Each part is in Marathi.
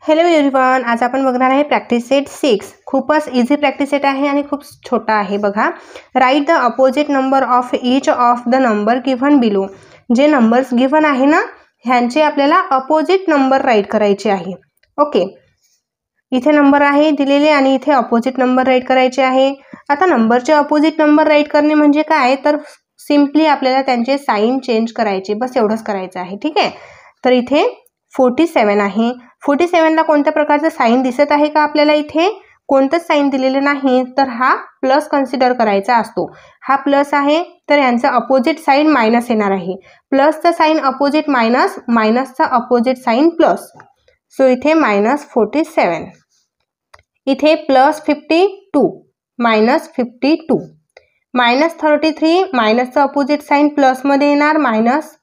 हेलो एव्हरीवन, आज आपण बघणार आहे प्रॅक्टिस सेट 6। खूपच इझी प्रॅक्टिस सेट आहे आणि खूप छोटा आहे बघा। Write the opposite number of each of the number given below. जे नंबर्स गिव्हन आहे ना, ह्यांचे आपल्याला अपोजिट नंबर राईट करायचे आहे। ओके, इथे नंबर आहे दिलेले आणि इथे अपोजिट नंबर राईट करायचे आहे। आता नंबरचे अपोजिट नंबर राईट करणे म्हणजे काय, तर सिंपली आपल्याला त्यांचे साइन चेंज करायचे, बस एवढंच करायचं आहे। ठीक आहे, तर इथे 47 आहे। 47 ला कोणत्या प्रकारचा साइन दिसत आहे का आपल्याला? इथे कोणतंच साइन दिलेलं नाही, तर हा प्लस कन्सिडर करायचा असतो। हा प्लस आहे तर यांचा अपोजिट साइन मायनस येणार आहे। प्लसचा साइन अपोजिट मायनस, मायनसचा अपोजिट साइन प्लस। सो इथे -47, इथे +52 -52, -33 मायनसचा अपोजिट साइन प्लस मध्ये येणार, मायनस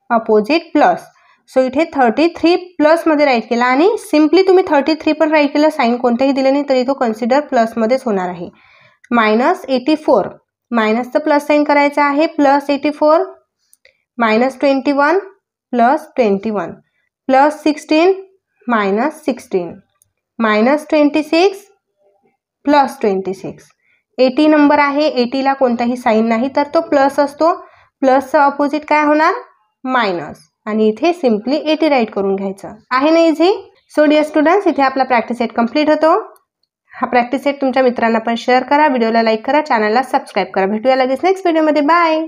अपोजिट प्लस। सो इथे 33 प्लस मध्ये राईट केला आणि सिंपली तुम्ही 33 पण राईट केलं, साइन कोणतेही दिले नाही तरी तो कन्सिडर प्लस मध्येच होणार आहे। -84, मायनसचा प्लस साइन करायचा आहे, +84, -21 +21, +16 -16, -26 +26। 80 नंबर आहे, 80 ला कोणताही साइन नाही तर तो प्लस असतो। प्लसचा अपोजिट काय होणार? मायनस, आणि इथे सिंपली 80 राईट करून घ्यायचं आहे ना इझी। सो डिअर स्टुडंट्स, इथे आपला प्रॅक्टिस सेट कंप्लीट होतो। हा प्रॅक्टिस सेट तुमच्या मित्रांना पण शेअर करा, व्हिडिओला लाईक करा, चॅनलला सबस्क्राईब करा। भेटूया लगेच नेक्स्ट व्हिडिओमध्ये। बाय।